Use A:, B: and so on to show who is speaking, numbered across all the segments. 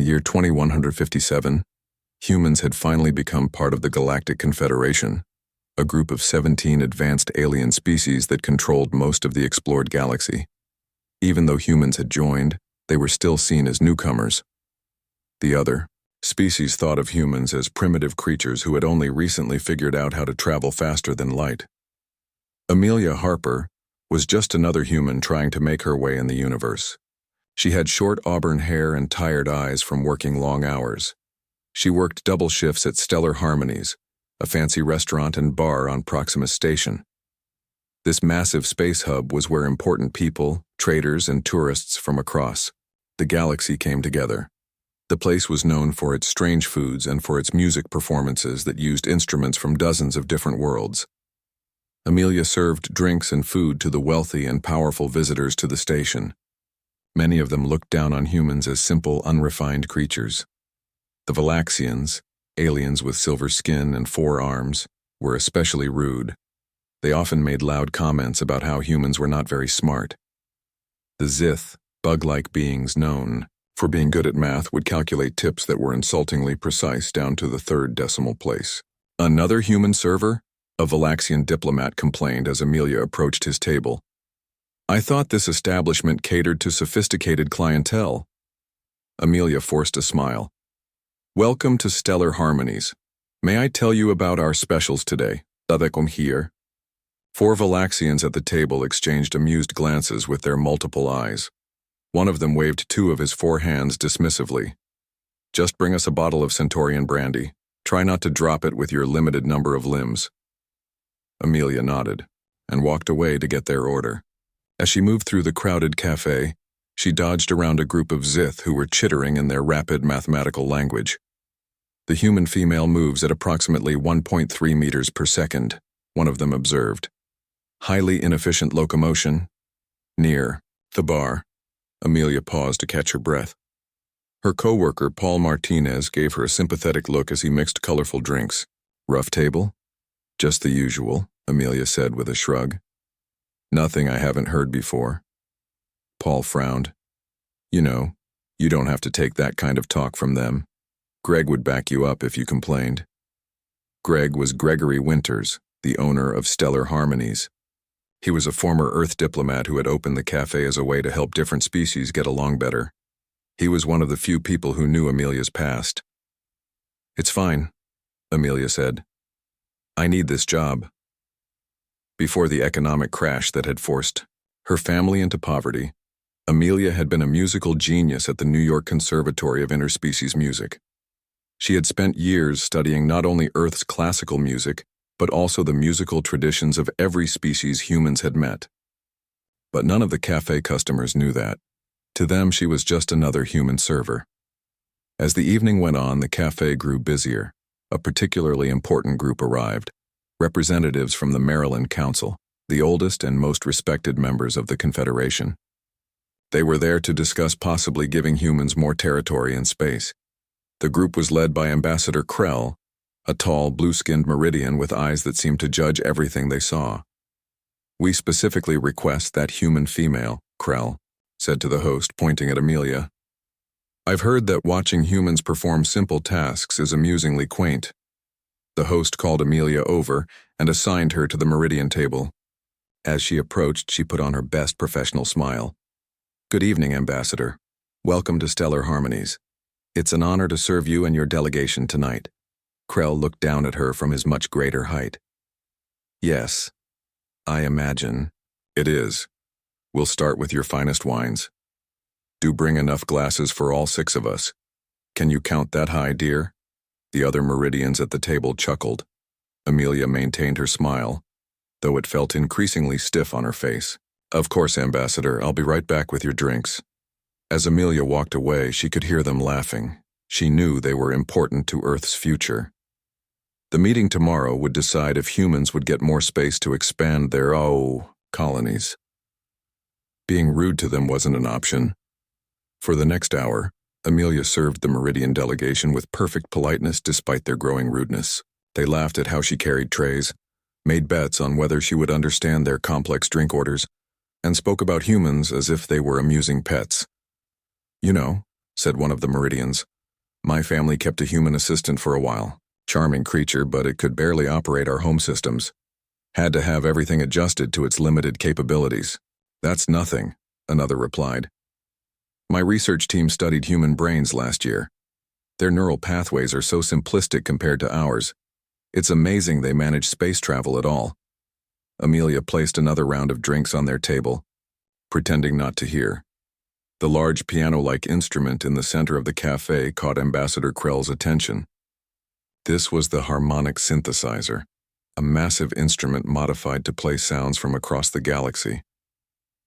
A: year 2157, humans had finally become part of the Galactic Confederation, a group of 17 advanced alien species that controlled most of the explored galaxy. Even though humans had joined, they were still seen as newcomers. The other species thought of humans as primitive creatures who had only recently figured out how to travel faster than light. Amelia Harper was just another human trying to make her way in the universe. She had short auburn hair and tired eyes from working long hours. She worked double shifts at Stellar Harmonies, a fancy restaurant and bar on Proximus Station. This massive space hub was where important people, traders, and tourists from across the galaxy came together. The place was known for its strange foods and for its music performances that used instruments from dozens of different worlds. Amelia served drinks and food to the wealthy and powerful visitors to the station. Many of them looked down on humans as simple, unrefined creatures. The Valaxians, aliens with silver skin and 4 arms, were especially rude. They often made loud comments about how humans were not very smart. The Zith, bug-like beings known for being good at math, would calculate tips that were insultingly precise down to the 3rd decimal place. "Another human server?" a Valaxian diplomat complained as Amelia approached his table. "I thought this establishment catered to sophisticated clientele." Amelia forced a smile. "Welcome to Stellar Harmonies. May I tell you about our specials today? Come here." 4 Valaxians at the table exchanged amused glances with their multiple eyes. One of them waved 2 of his 4 hands dismissively. "Just bring us a bottle of Centaurian brandy. Try not to drop it with your limited number of limbs." Amelia nodded and walked away to get their order. As she moved through the crowded cafe, she dodged around a group of Zith who were chittering in their rapid mathematical language. "The human female moves at approximately 1.3 meters per second, one of them observed. "Highly inefficient locomotion." Near the bar, Amelia paused to catch her breath. Her co-worker, Paul Martinez, gave her a sympathetic look as he mixed colorful drinks. "Rough table?" "Just the usual," Amelia said with a shrug. "Nothing I haven't heard before." Paul frowned. "You know, you don't have to take that kind of talk from them. Greg would back you up if you complained." Greg was Gregory Winters, the owner of Stellar Harmonies. He was a former Earth diplomat who had opened the cafe as a way to help different species get along better. He was one of the few people who knew Amelia's past. "It's fine," Amelia said. "I need this job." Before the economic crash that had forced her family into poverty, Amelia had been a musical genius at the New York Conservatory of Interspecies Music. She had spent years studying not only Earth's classical music, but also the musical traditions of every species humans had met. But none of the cafe customers knew that. To them, she was just another human server. As the evening went on, the cafe grew busier. A particularly important group arrived, representatives from the Maryland Council, the oldest and most respected members of the Confederation. They were there to discuss possibly giving humans more territory in space. The group was led by Ambassador Krell, a tall, blue-skinned Meridian with eyes that seemed to judge everything they saw. "We specifically request that human female," Krell said to the host, pointing at Amelia. "I've heard that watching humans perform simple tasks is amusingly quaint." The host called Amelia over and assigned her to the Meridian table. As she approached, she put on her best professional smile. "Good evening, Ambassador. Welcome to Stellar Harmonies. It's an honor to serve you and your delegation tonight." Krell looked down at her from his much greater height. "Yes, I imagine it is. We'll start with your finest wines. Do bring enough glasses for all 6 of us. Can you count that high, dear?" The other Meridians at the table chuckled. Amelia maintained her smile, though it felt increasingly stiff on her face. "Of course, Ambassador, I'll be right back with your drinks." As Amelia walked away, she could hear them laughing. She knew they were important to Earth's future. The meeting tomorrow would decide if humans would get more space to expand their colonies. Being rude to them wasn't an option. For the next hour, Amelia served the Meridian delegation with perfect politeness despite their growing rudeness. They laughed at how she carried trays, made bets on whether she would understand their complex drink orders, and spoke about humans as if they were amusing pets. "You know," said one of the Meridians, My family kept a human assistant for a while. Charming creature, but it could barely operate our home systems. Had to have everything adjusted to its limited capabilities. That's nothing, another replied. My research team studied human brains last year. Their neural pathways are so simplistic compared to ours. It's amazing they manage space travel at all. Amelia placed another round of drinks on their table, pretending not to hear. The large piano-like instrument in the center of the cafe caught Ambassador Krell's attention. This was the harmonic synthesizer, a massive instrument modified to play sounds from across the galaxy.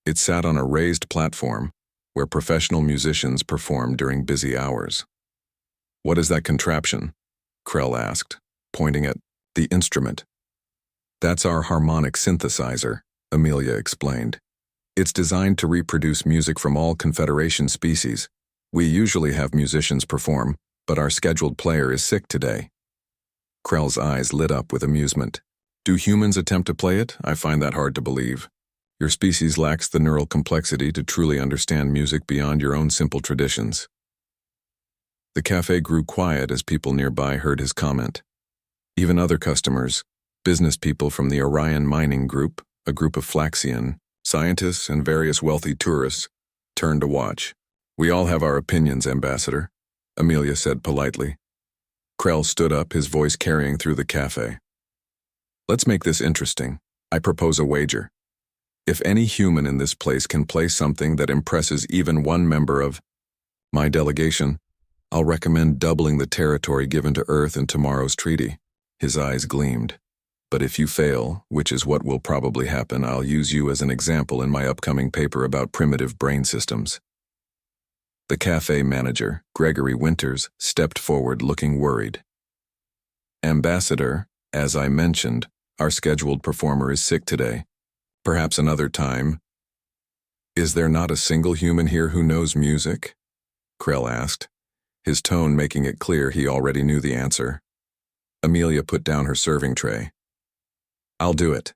A: It sat on a raised platform where professional musicians performed during busy hours. What is that contraption? Krell asked, pointing at the instrument. That's our harmonic synthesizer, Amelia explained. It's designed to reproduce music from all Confederation species. We usually have musicians perform, but our scheduled player is sick today. Krell's eyes lit up with amusement. Do humans attempt to play it? I find that hard to believe. Your species lacks the neural complexity to truly understand music beyond your own simple traditions. The cafe grew quiet as people nearby heard his comment. Even other customers, business people from the Orion Mining Group, a group of Flaxian, scientists, and various wealthy tourists, turned to watch. We all have our opinions, Ambassador, Amelia said politely. Krell stood up, his voice carrying through the cafe. Let's make this interesting. I propose a wager. If any human in this place can play something that impresses even one member of my delegation, I'll recommend doubling the territory given to Earth in tomorrow's treaty. His eyes gleamed. But if you fail, which is what will probably happen, I'll use you as an example in my upcoming paper about primitive brain systems. The cafe manager, Gregory Winters, stepped forward looking worried. Ambassador, as I mentioned, our scheduled performer is sick today. Perhaps another time. Is there not a single human here who knows music? Krell asked, his tone making it clear he already knew the answer. Amelia put down her serving tray. I'll do it.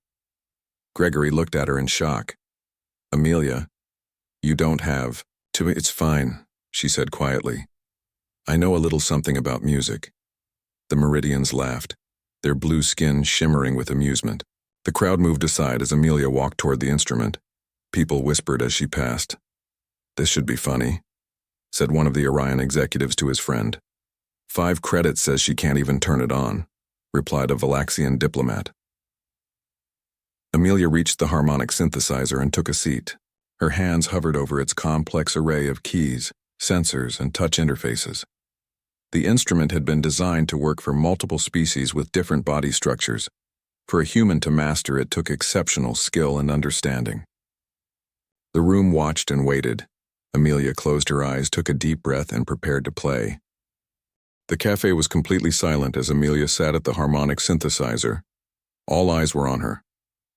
A: Gregory looked at her in shock. Amelia, you don't have to. It's fine, she said quietly. I know a little something about music. The Meridians laughed, their blue skin shimmering with amusement. The crowd moved aside as Amelia walked toward the instrument. People whispered as she passed. This should be funny, said one of the Orion executives to his friend. 5 credits says she can't even turn it on, replied a Valaxian diplomat. Amelia reached the harmonic synthesizer and took a seat. Her hands hovered over its complex array of keys, sensors, and touch interfaces. The instrument had been designed to work for multiple species with different body structures. For a human to master it took exceptional skill and understanding. The room watched and waited. Amelia closed her eyes, took a deep breath, and prepared to play. The cafe was completely silent as Amelia sat at the harmonic synthesizer. All eyes were on her.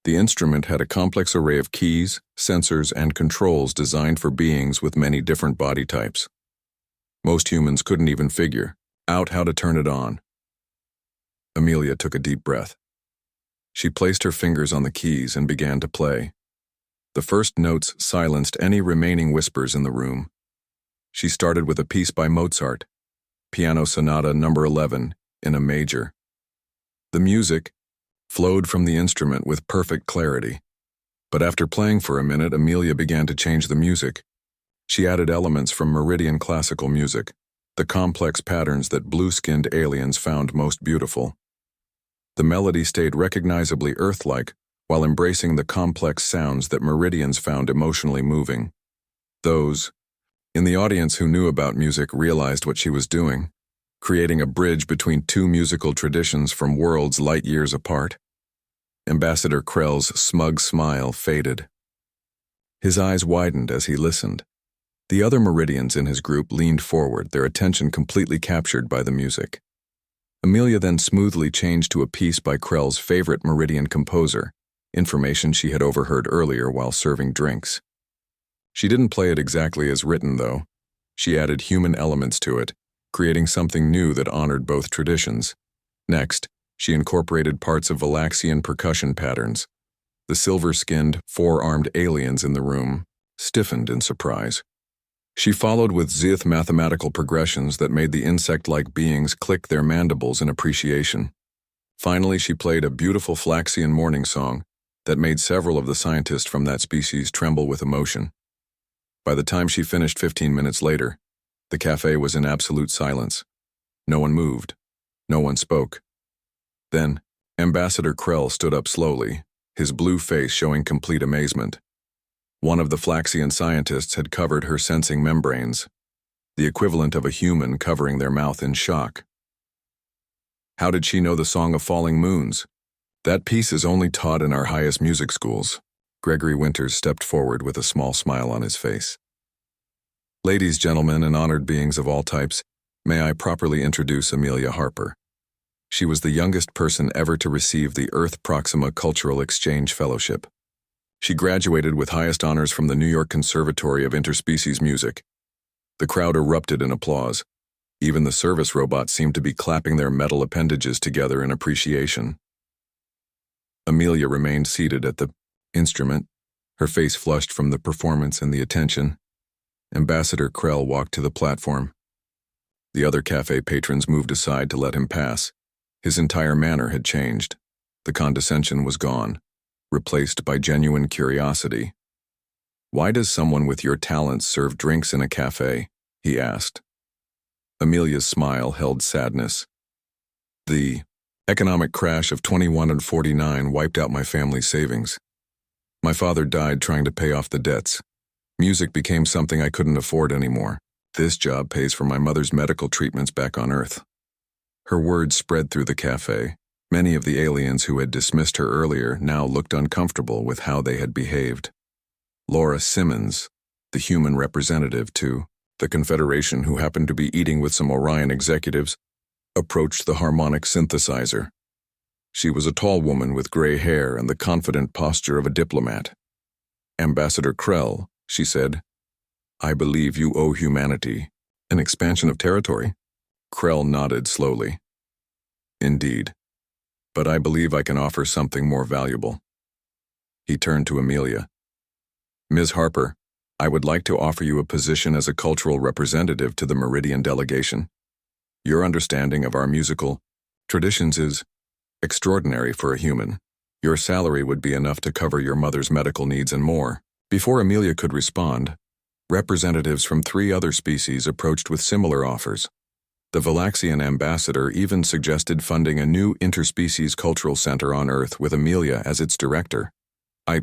A: The instrument had a complex array of keys, sensors, and controls designed for beings with many different body types. Most humans couldn't even figure out how to turn it on. Amelia took a deep breath. She placed her fingers on the keys and began to play. The first notes silenced any remaining whispers in the room. She started with a piece by Mozart, Piano Sonata No. 11, in a major. The music flowed from the instrument with perfect clarity. But after playing for a minute, Amelia began to change the music. She added elements from Meridian classical music, the complex patterns that blue-skinned aliens found most beautiful. The melody stayed recognizably Earth-like while embracing the complex sounds that Meridians found emotionally moving. Those in the audience who knew about music realized what she was doing, creating a bridge between 2 musical traditions from worlds light years apart. Ambassador Krell's smug smile faded. His eyes widened as he listened. The other Meridians in his group leaned forward, their attention completely captured by the music. Amelia then smoothly changed to a piece by Krell's favorite Meridian composer, information she had overheard earlier while serving drinks. She didn't play it exactly as written, though. She added human elements to it, creating something new that honored both traditions. Next, she incorporated parts of Valaxian percussion patterns. The silver-skinned, 4-armed aliens in the room stiffened in surprise. She followed with zith mathematical progressions that made the insect-like beings click their mandibles in appreciation. Finally, she played a beautiful Flaxian morning song that made several of the scientists from that species tremble with emotion. By the time she finished 15 minutes later, the cafe was in absolute silence. No one moved. No one spoke. Then, Ambassador Krell stood up slowly, his blue face showing complete amazement. One of the Flaxian scientists had covered her sensing membranes, the equivalent of a human covering their mouth in shock. How did she know the Song of Falling Moons? That piece is only taught in our highest music schools. Gregory Winters stepped forward with a small smile on his face. Ladies, gentlemen, and honored beings of all types, may I properly introduce Amelia Harper. She was the youngest person ever to receive the Earth Proxima Cultural Exchange Fellowship. She graduated with highest honors from the New York Conservatory of Interspecies Music. The crowd erupted in applause. Even the service robots seemed to be clapping their metal appendages together in appreciation. Amelia remained seated at the instrument, her face flushed from the performance and the attention. Ambassador Krell walked to the platform. The other cafe patrons moved aside to let him pass. His entire manner had changed. The condescension was gone, replaced by genuine curiosity. "Why does someone with your talents serve drinks in a cafe?" he asked. Amelia's smile held sadness. "The economic crash of 21 and 49 wiped out my family's savings. My father died trying to pay off the debts. Music became something I couldn't afford anymore. This job pays for my mother's medical treatments back on Earth." Her words spread through the cafe. Many of the aliens who had dismissed her earlier now looked uncomfortable with how they had behaved. Laura Simmons, the human representative to the Confederation who happened to be eating with some Orion executives, approached the harmonic synthesizer. She was a tall woman with gray hair and the confident posture of a diplomat. "Ambassador Krell," she said, "I believe you owe humanity an expansion of territory." Krell nodded slowly. "Indeed. But I believe I can offer something more valuable." He turned to Amelia. "Ms. Harper, I would like to offer you a position as a cultural representative to the Meridian delegation. Your understanding of our musical traditions is extraordinary for a human. Your salary would be enough to cover your mother's medical needs and more." Before Amelia could respond, representatives from 3 other species approached with similar offers. The Valaxian ambassador even suggested funding a new interspecies cultural center on Earth with Amelia as its director. I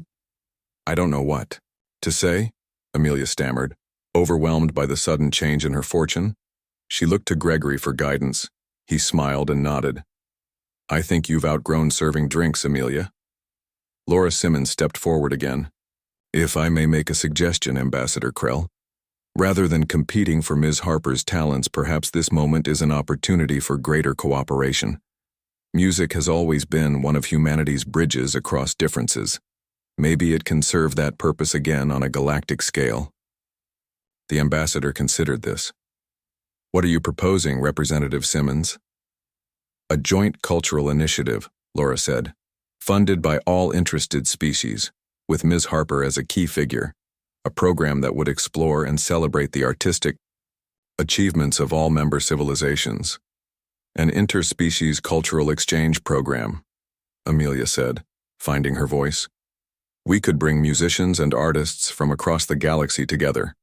A: don't know what to say," Amelia stammered, overwhelmed by the sudden change in her fortune. She looked to Gregory for guidance. He smiled and nodded. "I think you've outgrown serving drinks, Amelia." Laura Simmons stepped forward again. "If I may make a suggestion, Ambassador Krell, rather than competing for Ms. Harper's talents, perhaps this moment is an opportunity for greater cooperation. Music has always been one of humanity's bridges across differences. Maybe it can serve that purpose again on a galactic scale." The ambassador considered this. "What are you proposing, Representative Simmons?" "A joint cultural initiative," Laura said, "funded by all interested species, with Ms. Harper as a key figure. A program that would explore and celebrate the artistic achievements of all member civilizations. An interspecies cultural exchange program," Amelia said, finding her voice. "We could bring musicians and artists from across the galaxy together.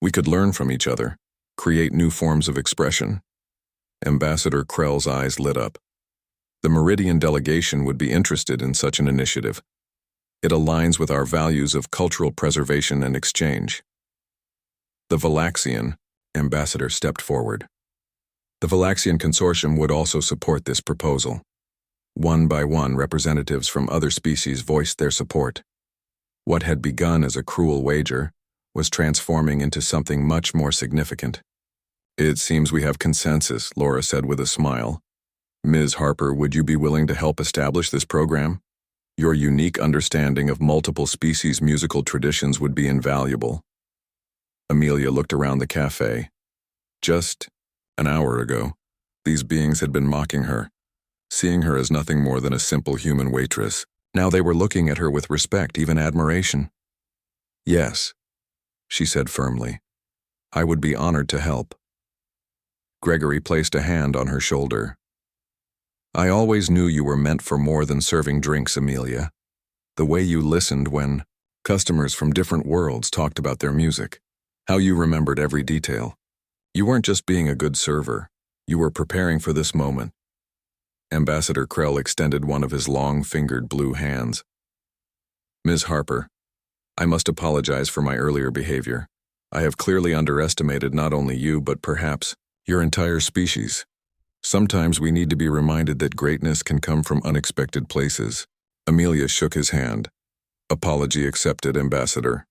A: We could learn from each other, create new forms of expression." Ambassador Krell's eyes lit up. The Meridian delegation would be interested in such an initiative. It aligns with our values of cultural preservation and exchange. The Valaxian ambassador stepped forward. The Valaxian consortium would also support this proposal. One by one, representatives from other species voiced their support. What had begun as a cruel wager was transforming into something much more significant. "It seems we have consensus," Laura said with a smile. "Ms. Harper, would you be willing to help establish this program? Your unique understanding of multiple species' musical traditions would be invaluable." Amelia looked around the cafe. Just an hour ago, these beings had been mocking her, seeing her as nothing more than a simple human waitress. Now they were looking at her with respect, even admiration. "Yes," she said firmly. I would be honored to help. Gregory placed a hand on her shoulder. I always knew you were meant for more than serving drinks, Amelia. The way you listened when customers from different worlds talked about their music, how you remembered every detail. You weren't just being a good server, you were preparing for this moment. Ambassador Krell extended one of his long-fingered blue hands. Ms. Harper, I must apologize for my earlier behavior. I have clearly underestimated not only you but perhaps your entire species. Sometimes we need to be reminded that greatness can come from unexpected places. Amelia shook his hand. Apology accepted, Ambassador.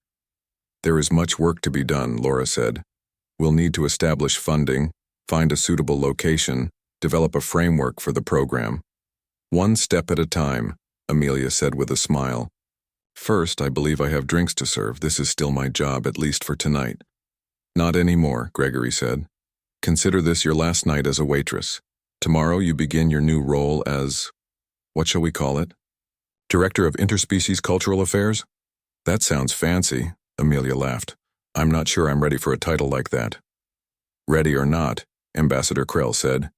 A: There is much work to be done, Laura said. We'll need to establish funding, find a suitable location, develop a framework for the program. One step at a time, Amelia said with a smile. First, I believe I have drinks to serve. This is still my job, at least for tonight. Not anymore, Gregory said. Consider this your last night as a waitress. Tomorrow you begin your new role as, what shall we call it? Director of Interspecies Cultural Affairs? That sounds fancy, Amelia laughed. I'm not sure I'm ready for a title like that. Ready or not, Ambassador Krell said,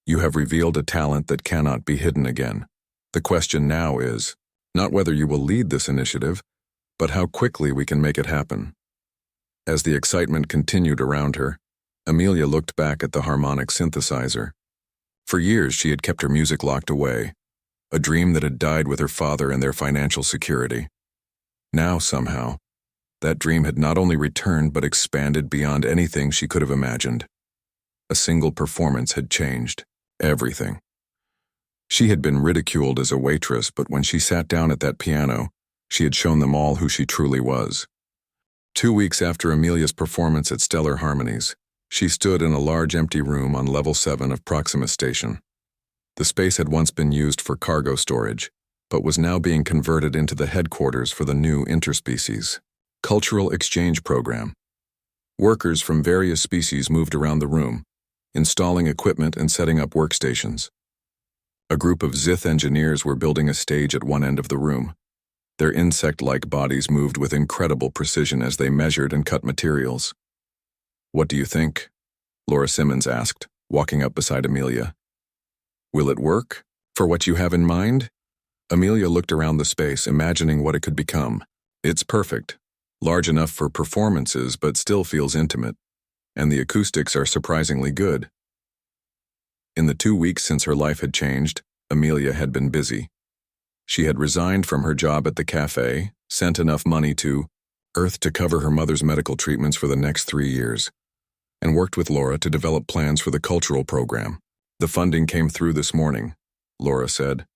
A: you have revealed a talent that cannot be hidden again. The question now is, not whether you will lead this initiative, but how quickly we can make it happen. As the excitement continued around her, Amelia looked back at the harmonic synthesizer. For years she had kept her music locked away, a dream that had died with her father and their financial security. Now, somehow, that dream had not only returned but expanded beyond anything she could have imagined. A single performance had changed everything. She had been ridiculed as a waitress, but when she sat down at that piano, she had shown them all who she truly was. 2 weeks after Amelia's performance at Stellar Harmonies, she stood in a large empty room on level 7 of Proxima Station. The space had once been used for cargo storage, but was now being converted into the headquarters for the new interspecies cultural exchange program. Workers from various species moved around the room, installing equipment and setting up workstations. A group of Zith engineers were building a stage at one end of the room. Their insect-like bodies moved with incredible precision as they measured and cut materials. What do you think? Laura Simmons asked, walking up beside Amelia. Will it work? For what you have in mind? Amelia looked around the space, imagining what it could become. It's perfect. Large enough for performances, but still feels intimate. And the acoustics are surprisingly good. In the 2 weeks since her life had changed, Amelia had been busy. She had resigned from her job at the cafe, sent enough money to Earth to cover her mother's medical treatments for the next 3 years, and worked with Laura to develop plans for the cultural program. The funding came through this morning, Laura said.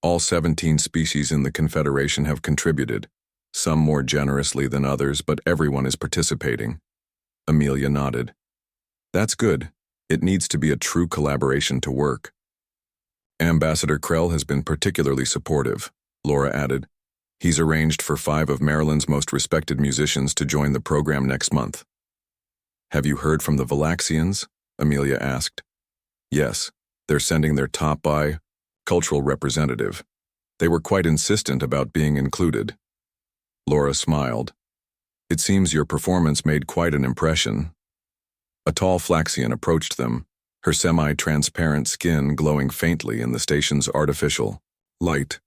A: All 17 species in the Confederation have contributed, some more generously than others, but everyone is participating. Amelia nodded. That's good. It needs to be a true collaboration to work. Ambassador Krell has been particularly supportive, Laura added. He's arranged for 5 of Maryland's most respected musicians to join the program next month. Have you heard from the Valaxians? Amelia asked. Yes, they're sending their top cultural representative. They were quite insistent about being included. Laura smiled. It seems your performance made quite an impression. A tall Flaxian approached them, her semi-transparent skin glowing faintly in the station's artificial light.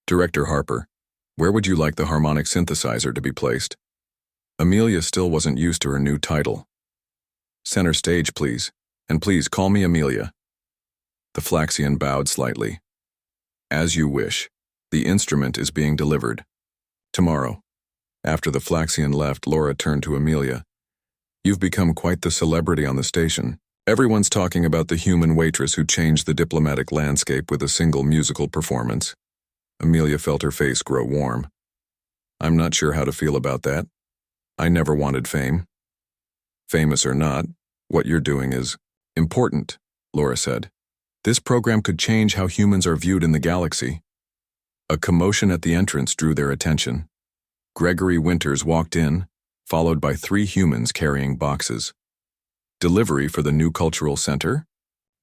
A: Director Harper, where would you like the harmonic synthesizer to be placed? Amelia still wasn't used to her new title. Center stage, please, and please call me Amelia. The Flaxian bowed slightly. As you wish. The instrument is being delivered. Tomorrow. After the Flaxian left, Laura turned to Amelia. You've become quite the celebrity on the station. Everyone's talking about the human waitress who changed the diplomatic landscape with a single musical performance. Amelia felt her face grow warm. I'm not sure how to feel about that. I never wanted fame. Famous or not, what you're doing is important, Laura said. This program could change how humans are viewed in the galaxy. A commotion at the entrance drew their attention. Gregory Winters walked in, followed by 3 humans carrying boxes. Delivery for the new cultural center?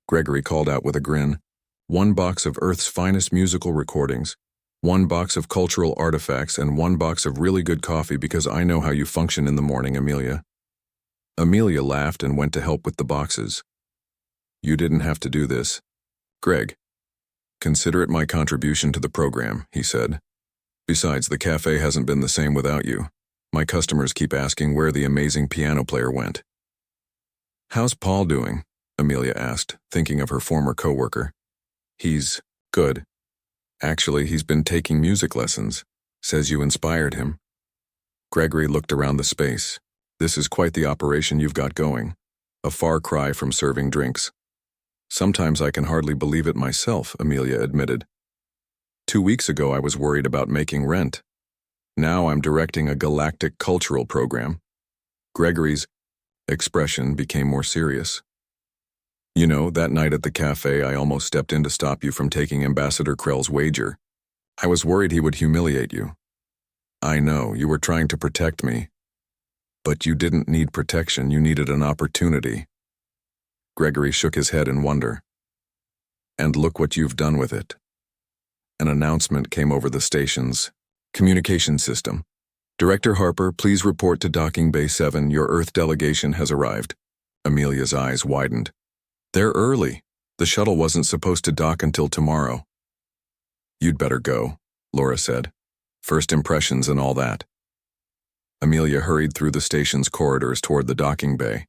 A: Gregory called out with a grin. 1 box of Earth's finest musical recordings, 1 box of cultural artifacts, and 1 box of really good coffee because I know how you function in the morning, Amelia. Amelia laughed and went to help with the boxes. You didn't have to do this, Greg. Consider it my contribution to the program, he said. Besides, the cafe hasn't been the same without you. My customers keep asking where the amazing piano player went. How's Paul doing? Amelia asked, thinking of her former coworker. He's good. Actually, he's been taking music lessons. Says you inspired him. Gregory looked around the space. This is quite the operation you've got going. A far cry from serving drinks. Sometimes I can hardly believe it myself, Amelia admitted. 2 weeks ago I was worried about making rent. Now I'm directing a galactic cultural program. Gregory's expression became more serious. You know, that night at the cafe I almost stepped in to stop you from taking Ambassador Krell's wager. I was worried he would humiliate you. I know, you were trying to protect me. But you didn't need protection, you needed an opportunity. Gregory shook his head in wonder. And look what you've done with it. An announcement came over the station's communication system. Director Harper, please report to Docking Bay 7. Your Earth delegation has arrived. Amelia's eyes widened. They're early. The shuttle wasn't supposed to dock until tomorrow. You'd better go, Laura said. First impressions and all that. Amelia hurried through the station's corridors toward the docking bay.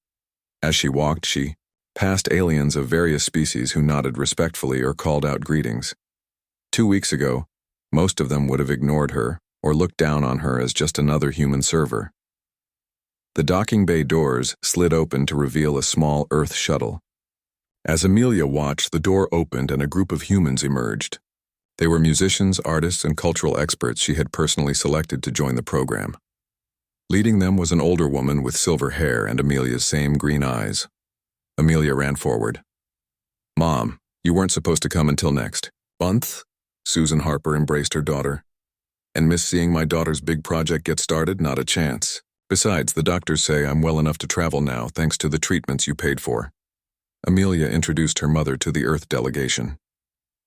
A: As she walked, she passed aliens of various species who nodded respectfully or called out greetings. 2 weeks ago, most of them would have ignored her or looked down on her as just another human server. The docking bay doors slid open to reveal a small Earth shuttle. As Amelia watched, the door opened and a group of humans emerged. They were musicians, artists, and cultural experts she had personally selected to join the program. Leading them was an older woman with silver hair and Amelia's same green eyes. Amelia ran forward. Mom, you weren't supposed to come until next month? Susan Harper embraced her daughter. And miss seeing my daughter's big project get started? Not a chance. Besides, the doctors say I'm well enough to travel now thanks to the treatments you paid for. Amelia introduced her mother to the Earth delegation.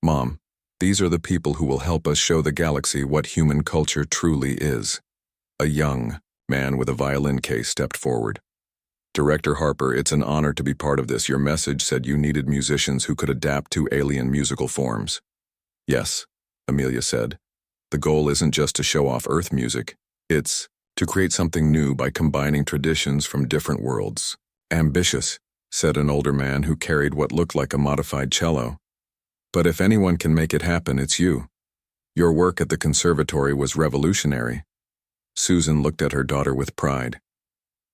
A: Mom, these are the people who will help us show the galaxy what human culture truly is. A young man with a violin case stepped forward. Director Harper, it's an honor to be part of this. Your message said you needed musicians who could adapt to alien musical forms. Yes, Amelia said. The goal isn't just to show off Earth music. It's to create something new by combining traditions from different worlds. Ambitious, said an older man who carried what looked like a modified cello. But if anyone can make it happen, it's you. Your work at the conservatory was revolutionary. Susan looked at her daughter with pride.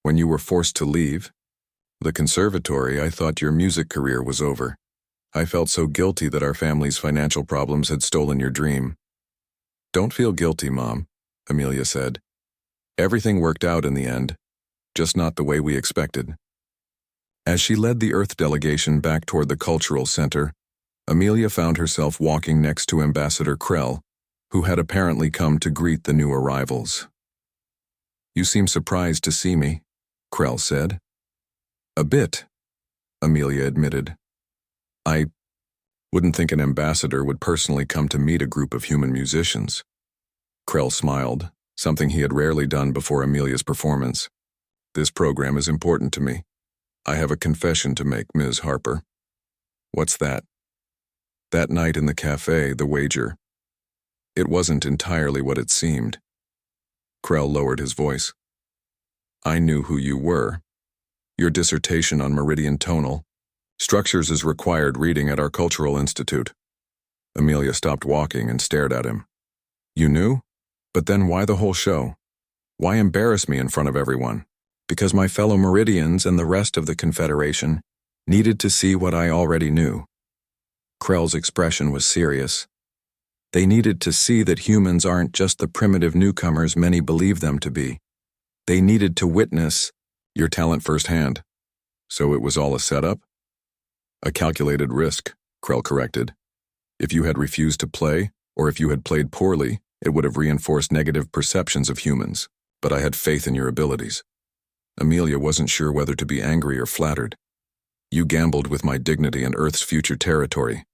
A: When you were forced to leave the conservatory, I thought your music career was over. I felt so guilty that our family's financial problems had stolen your dream. Don't feel guilty, Mom, Amelia said. Everything worked out in the end, just not the way we expected. As she led the Earth delegation back toward the cultural center, Amelia found herself walking next to Ambassador Krell, who had apparently come to greet the new arrivals. You seem surprised to see me, Krell said. A bit, Amelia admitted. I wouldn't think an ambassador would personally come to meet a group of human musicians. Krell smiled, something he had rarely done before Amelia's performance. This program is important to me. I have a confession to make, Ms. Harper. What's that? That night in the cafe, the wager. It wasn't entirely what it seemed. Krell lowered his voice. I knew who you were. Your dissertation on meridian tonal structures is required reading at our cultural institute. Amelia stopped walking and stared at him. You knew? But then why the whole show? Why embarrass me in front of everyone? Because my fellow Meridians and the rest of the Confederation needed to see what I already knew. Krell's expression was serious. They needed to see that humans aren't just the primitive newcomers many believe them to be. They needed to witness your talent firsthand. So it was all a setup? A calculated risk, Krell corrected. If you had refused to play, or if you had played poorly, it would have reinforced negative perceptions of humans. But I had faith in your abilities. Amelia wasn't sure whether to be angry or flattered. You gambled with my dignity and Earth's future territory.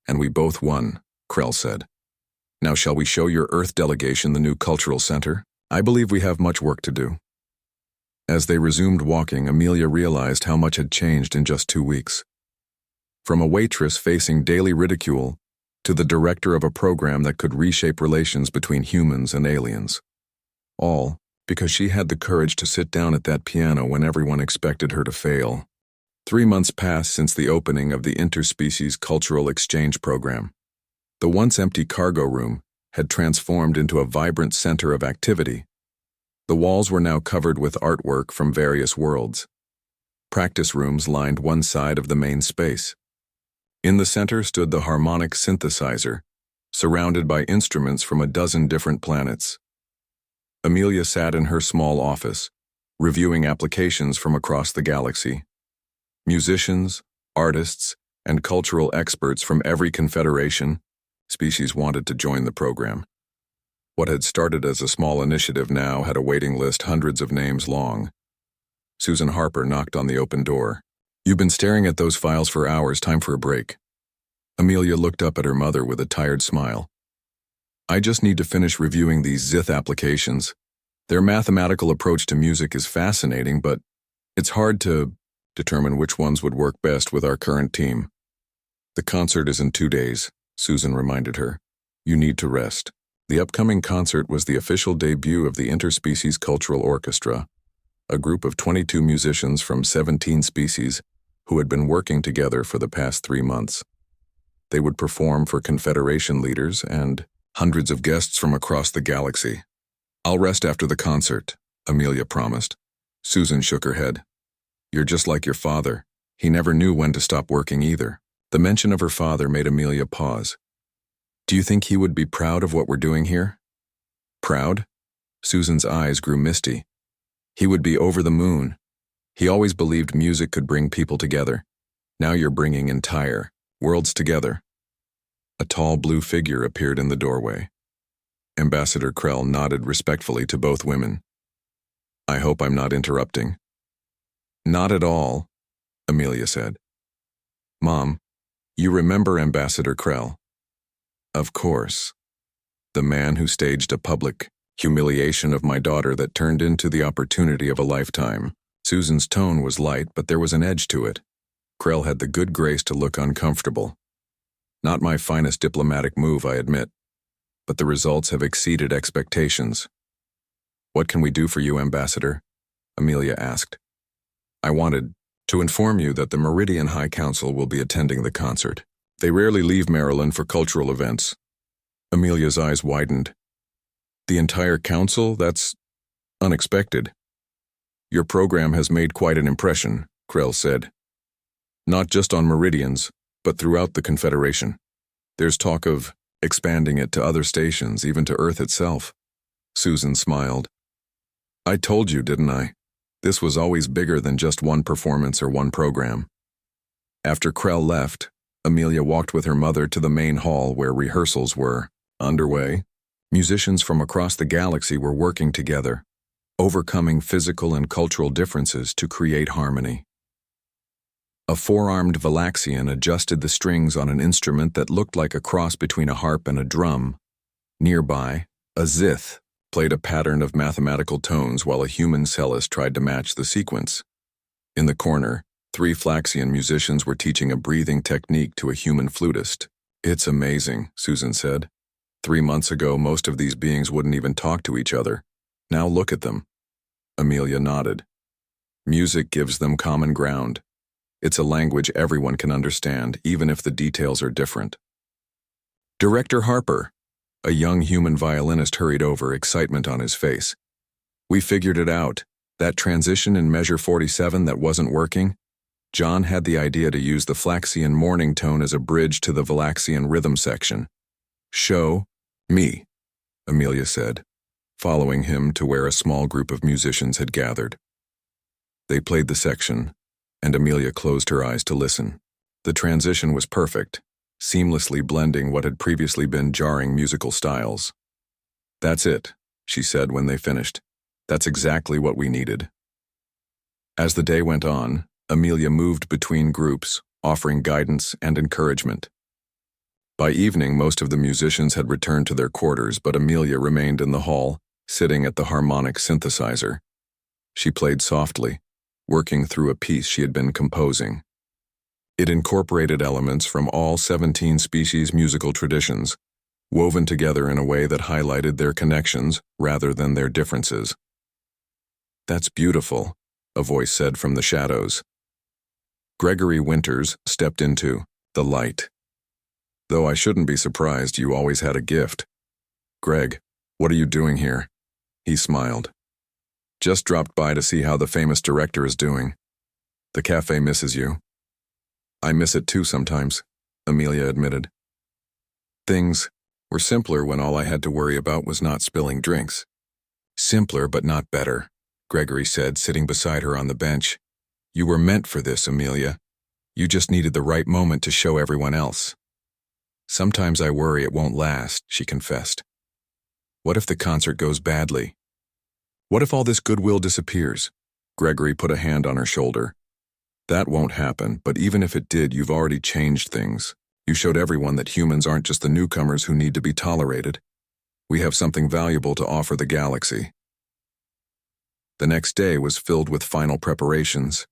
A: And we both won, Krell said. Now shall we show your Earth delegation the new cultural center? I believe we have much work to do. As they resumed walking, Amelia realized how much had changed in just 2 weeks. From a waitress facing daily ridicule to the director of a program that could reshape relations between humans and aliens. All because she had the courage to sit down at that piano when everyone expected her to fail. 3 months passed since the opening of the Interspecies Cultural Exchange Program. The once empty cargo room had transformed into a vibrant center of activity. The walls were now covered with artwork from various worlds. Practice rooms lined one side of the main space. In the center stood the harmonic synthesizer, surrounded by instruments from a dozen different planets. Amelia sat in her small office, reviewing applications from across the galaxy. Musicians, artists, and cultural experts from every confederation, species wanted to join the program. What had started as a small initiative now had a waiting list hundreds of names long. Susan Harper knocked on the open door. "You've been staring at those files for hours, time for a break." Amelia looked up at her mother with a tired smile. "I just need to finish reviewing these Zith applications. Their mathematical approach to music is fascinating, but it's hard to determine which ones would work best with our current team." "The concert is in 2 days," Susan reminded her. "You need to rest." The upcoming concert was the official debut of the Interspecies Cultural Orchestra, a group of 22 musicians from 17 species who had been working together for the past 3 months. They would perform for Confederation leaders and hundreds of guests from across the galaxy. "I'll rest after the concert," Amelia promised. Susan shook her head. "You're just like your father. He never knew when to stop working either." The mention of her father made Amelia pause. "Do you think he would be proud of what we're doing here?" "Proud?" Susan's eyes grew misty. "He would be over the moon. He always believed music could bring people together. Now you're bringing entire worlds together." A tall blue figure appeared in the doorway. Ambassador Krell nodded respectfully to both women. "I hope I'm not interrupting." "Not at all," Amelia said. "Mom, you remember Ambassador Krell?" "Of course. The man who staged a public humiliation of my daughter that turned into the opportunity of a lifetime." Susan's tone was light, but there was an edge to it. Krell had the good grace to look uncomfortable. "Not my finest diplomatic move, I admit, but the results have exceeded expectations." "What can we do for you, Ambassador?" Amelia asked. "I wanted to inform you that the Meridian High Council will be attending the concert. They rarely leave Maryland for cultural events." Amelia's eyes widened. "The entire council? That's unexpected." "Your program has made quite an impression," Krell said. "Not just on Meridians, but throughout the Confederation. There's talk of expanding it to other stations, even to Earth itself." Susan smiled. "I told you, didn't I? This was always bigger than just one performance or one program." After Krell left, Amelia walked with her mother to the main hall where rehearsals were underway. Musicians from across the galaxy were working together, overcoming physical and cultural differences to create harmony. A four-armed Valaxian adjusted the strings on an instrument that looked like a cross between a harp and a drum. Nearby, a Zith played a pattern of mathematical tones while a human cellist tried to match the sequence. In the corner, 3 Flaxian musicians were teaching a breathing technique to a human flutist. "It's amazing," Susan said. 3 months ago, most of these beings wouldn't even talk to each other. Now look at them." Amelia nodded. "Music gives them common ground. It's a language everyone can understand, even if the details are different." "Director Harper," a young human violinist hurried over, excitement on his face. "We figured it out. That transition in measure 47 that wasn't working? John had the idea to use the Flaxian morning tone as a bridge to the Valaxian rhythm section." "Show me," Amelia said, following him to where a small group of musicians had gathered. They played the section, and Amelia closed her eyes to listen. The transition was perfect, seamlessly blending what had previously been jarring musical styles. "That's it," she said when they finished. "That's exactly what we needed." As the day went on, Amelia moved between groups, offering guidance and encouragement. By evening, most of the musicians had returned to their quarters, but Amelia remained in the hall, sitting at the harmonic synthesizer. She played softly, working through a piece she had been composing. It incorporated elements from all 17 species' musical traditions, woven together in a way that highlighted their connections rather than their differences. "That's beautiful," a voice said from the shadows. Gregory Winters stepped into the light. "Though I shouldn't be surprised, you always had a gift." "Greg, what are you doing here?" He smiled. "Just dropped by to see how the famous director is doing. The cafe misses you." "I miss it too sometimes," Amelia admitted. "Things were simpler when all I had to worry about was not spilling drinks." "Simpler but not better," Gregory said, sitting beside her on the bench. "You were meant for this, Amelia. You just needed the right moment to show everyone else." "Sometimes I worry it won't last," she confessed. "What if the concert goes badly? What if all this goodwill disappears?" Gregory put a hand on her shoulder. "That won't happen, but even if it did, you've already changed things. You showed everyone that humans aren't just the newcomers who need to be tolerated. We have something valuable to offer the galaxy." The next day was filled with final preparations.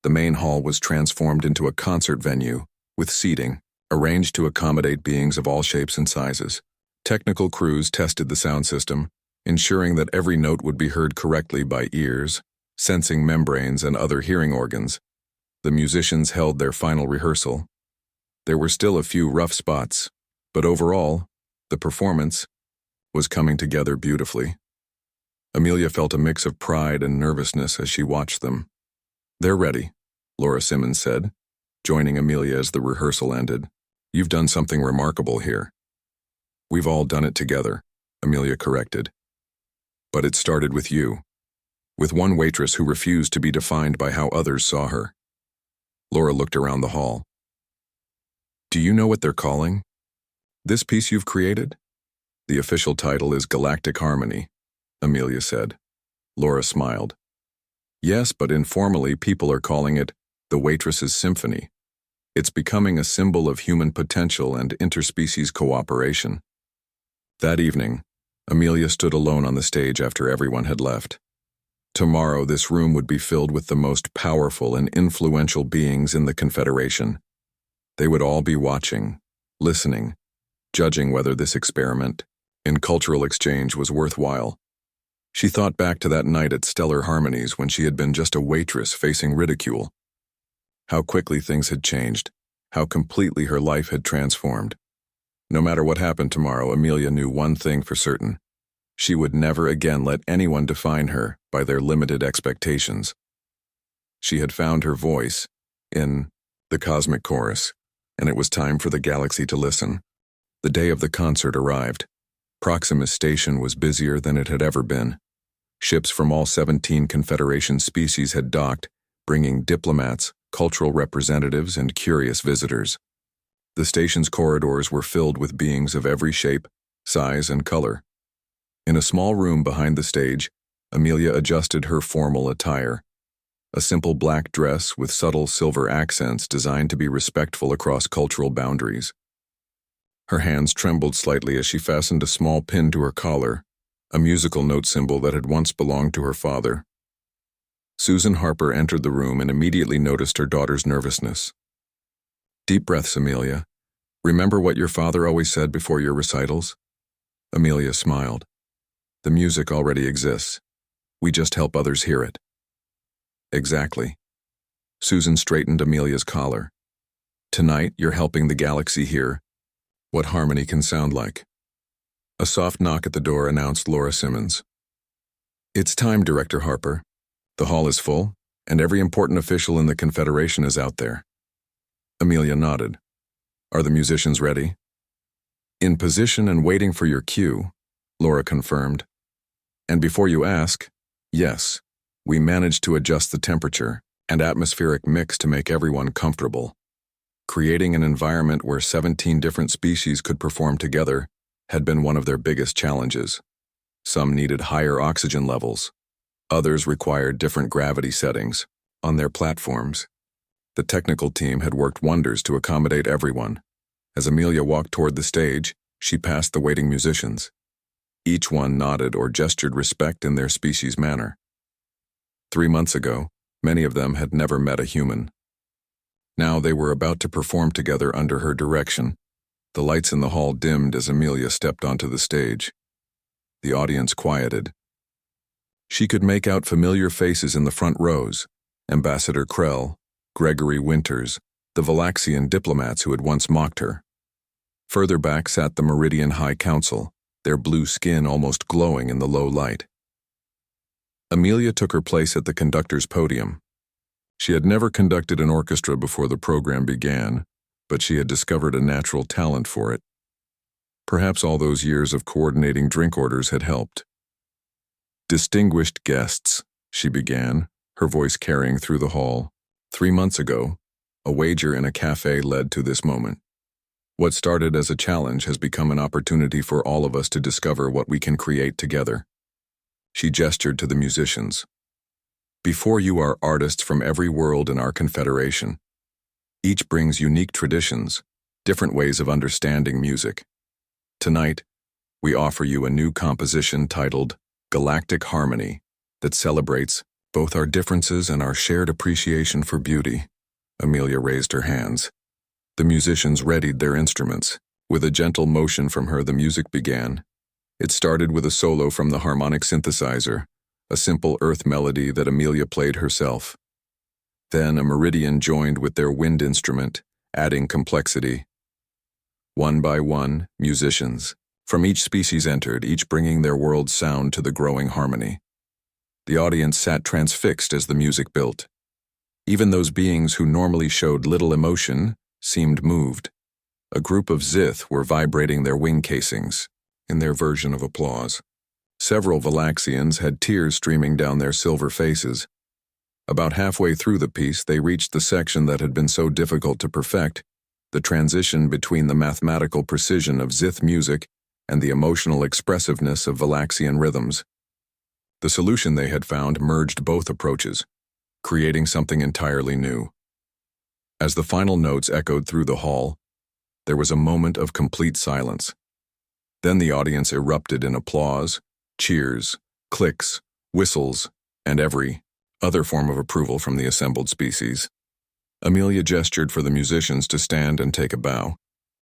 A: The main hall was transformed into a concert venue, with seating, arranged to accommodate beings of all shapes and sizes. Technical crews tested the sound system, ensuring that every note would be heard correctly by ears, sensing membranes, and other hearing organs. The musicians held their final rehearsal. There were still a few rough spots, but overall, the performance was coming together beautifully. Amelia felt a mix of pride and nervousness as she watched them. "They're ready," Laura Simmons said, joining Amelia as the rehearsal ended. "You've done something remarkable here." "We've all done it together," Amelia corrected. "But it started with you, with one waitress who refused to be defined by how others saw her." Laura looked around the hall. "Do you know what they're calling this piece you've created?" "The official title is Galactic Harmony," Amelia said. Laura smiled. "Yes, but informally people are calling it the Waitress's Symphony. It's becoming a symbol of human potential and interspecies cooperation." That evening, Amelia stood alone on the stage after everyone had left. Tomorrow, this room would be filled with the most powerful and influential beings in the Confederation. They would all be watching, listening, judging whether this experiment in cultural exchange was worthwhile. She thought back to that night at Stellar Harmonies when she had been just a waitress facing ridicule. How quickly things had changed, how completely her life had transformed. No matter what happened tomorrow, Amelia knew one thing for certain. She would never again let anyone define her by their limited expectations. She had found her voice in the cosmic chorus, and it was time for the galaxy to listen. The day of the concert arrived. Proximus Station was busier than it had ever been. Ships from all 17 Confederation species had docked, bringing diplomats, cultural representatives, and curious visitors. The station's corridors were filled with beings of every shape, size, and color. In a small room behind the stage, Amelia adjusted her formal attire. A simple black dress with subtle silver accents designed to be respectful across cultural boundaries. Her hands trembled slightly as she fastened a small pin to her collar, a musical note symbol that had once belonged to her father. Susan Harper entered the room and immediately noticed her daughter's nervousness. "Deep breaths, Amelia. Remember what your father always said before your recitals?" Amelia smiled. "The music already exists. We just help others hear it." "Exactly." Susan straightened Amelia's collar. "Tonight, you're helping the galaxy hear what harmony can sound like." A soft knock at the door announced Laura Simmons. "It's time, Director Harper. The hall is full, and every important official in the Confederation is out there." Amelia nodded. "Are the musicians ready?" "In position and waiting for your cue," Laura confirmed. "And before you ask, yes, we managed to adjust the temperature and atmospheric mix to make everyone comfortable. Creating an environment where 17 different species could perform together had been one of their biggest challenges. Some needed higher oxygen levels. Others required different gravity settings on their platforms. The technical team had worked wonders to accommodate everyone. As Amelia walked toward the stage, she passed the waiting musicians. Each one nodded or gestured respect in their species' manner. 3 months ago, many of them had never met a human. Now they were about to perform together under her direction. The lights in the hall dimmed as Amelia stepped onto the stage. The audience quieted. She could make out familiar faces in the front rows: Ambassador Krell, Gregory Winters, the Valaxian diplomats who had once mocked her. Further back sat the Meridian High Council, their blue skin almost glowing in the low light. Amelia took her place at the conductor's podium. She had never conducted an orchestra before the program began, but she had discovered a natural talent for it. Perhaps all those years of coordinating drink orders had helped. "Distinguished guests," she began, her voice carrying through the hall. 3 months ago, a wager in a cafe led to this moment. What started as a challenge has become an opportunity for all of us to discover what we can create together. She gestured to the musicians. "Before you are artists from every world in our confederation. Each brings unique traditions, different ways of understanding music. Tonight, we offer you a new composition titled Galactic Harmony that celebrates both our differences and our shared appreciation for beauty." Amelia raised her hands. The musicians readied their instruments. With a gentle motion from her, the music began. It started with a solo from the harmonic synthesizer, a simple earth melody that Amelia played herself. Then a meridian joined with their wind instrument, adding complexity. One by one, musicians from each species entered, each bringing their world's sound to the growing harmony. The audience sat transfixed as the music built. Even those beings who normally showed little emotion seemed moved. A group of Zith were vibrating their wing casings in their version of applause. Several Valaxians had tears streaming down their silver faces. About halfway through the piece, they reached the section that had been so difficult to perfect, the transition between the mathematical precision of Zith music and the emotional expressiveness of Valaxian rhythms. The solution they had found merged both approaches, creating something entirely new. As the final notes echoed through the hall, there was a moment of complete silence. Then the audience erupted in applause, cheers, clicks, whistles, and every other form of approval from the assembled species. Amelia gestured for the musicians to stand and take a bow.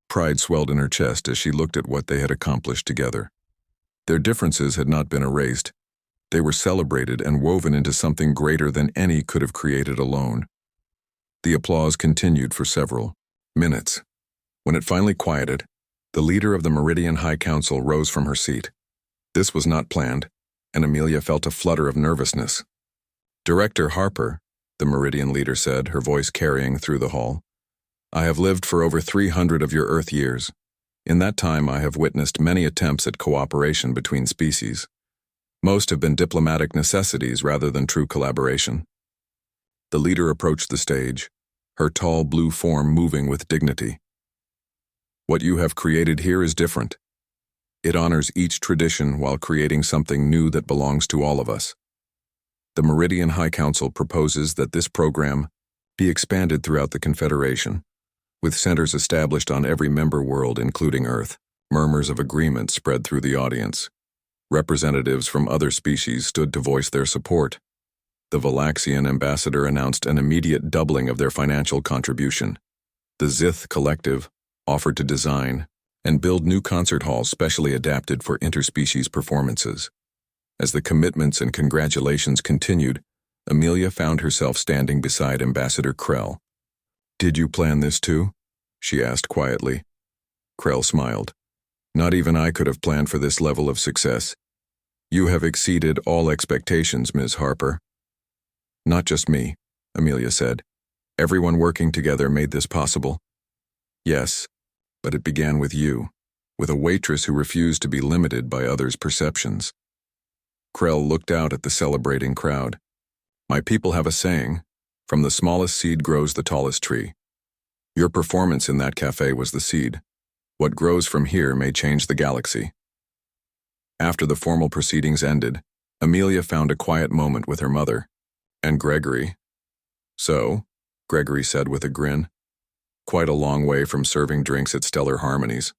A: Pride swelled in her chest as she looked at what they had accomplished together. Their differences had not been erased. They were celebrated and woven into something greater than any could have created alone. The applause continued for several minutes. When it finally quieted, the leader of the Meridian High Council rose from her seat. This was not planned, and Amelia felt a flutter of nervousness. "Director Harper," the Meridian leader said, her voice carrying through the hall, "I have lived for over 300 of your Earth years. In that time, I have witnessed many attempts at cooperation between species. Most have been diplomatic necessities rather than true collaboration." The leader approached the stage, her tall blue form moving with dignity. "What you have created here is different. It honors each tradition while creating something new that belongs to all of us. The Meridian High Council proposes that this program be expanded throughout the Confederation, with centers established on every member world, including Earth." Murmurs of agreement spread through the audience. Representatives from other species stood to voice their support. The Valaxian ambassador announced an immediate doubling of their financial contribution. The Zith Collective offered to design and build new concert halls specially adapted for interspecies performances. As the commitments and congratulations continued, Amelia found herself standing beside Ambassador Krell. "Did you plan this too?" she asked quietly. Krell smiled. "Not even I could have planned for this level of success. You have exceeded all expectations, Ms. Harper." "Not just me," Amelia said. "Everyone working together made this possible." "Yes, but it began with you, with a waitress who refused to be limited by others' perceptions." Krell looked out at the celebrating crowd. "My people have a saying, from the smallest seed grows the tallest tree. Your performance in that cafe was the seed. What grows from here may change the galaxy." After the formal proceedings ended, Amelia found a quiet moment with her mother. "And Gregory?" "So," Gregory said with a grin. "Quite a long way from serving drinks at Stellar Harmonies."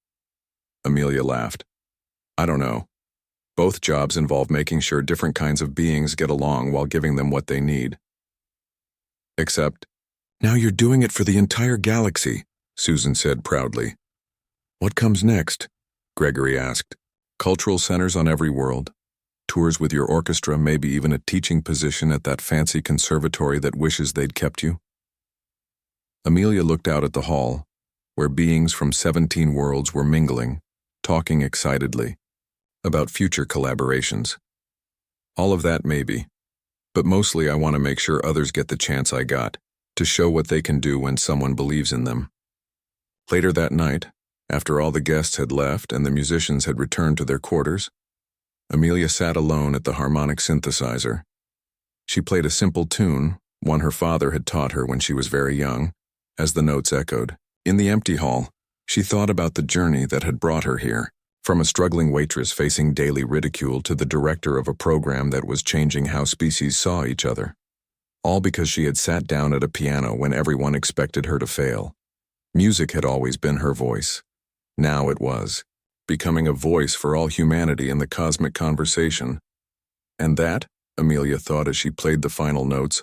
A: Amelia laughed. "I don't know, Both jobs involve making sure different kinds of beings get along while giving them what they need. Except, now you're doing it for the entire galaxy, Susan said proudly. What comes next? Gregory asked. Cultural centers on every world. Tours with your orchestra, maybe even a teaching position at that fancy conservatory that wishes they'd kept you? Amelia looked out at the hall, where beings from 17 worlds were mingling, talking excitedly about future collaborations. All of that maybe, but mostly I want to make sure others get the chance I got, to show what they can do when someone believes in them. Later that night, after all the guests had left and the musicians had returned to their quarters, Amelia sat alone at the harmonic synthesizer. She played a simple tune, one her father had taught her when she was very young, as the notes echoed. In the empty hall, she thought about the journey that had brought her here, from a struggling waitress facing daily ridicule to the director of a program that was changing how species saw each other. All because she had sat down at a piano when everyone expected her to fail. Music had always been her voice. Now it was, becoming a voice for all humanity in the cosmic conversation. And that, Amelia thought as she played the final notes,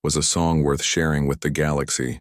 A: was a song worth sharing with the galaxy.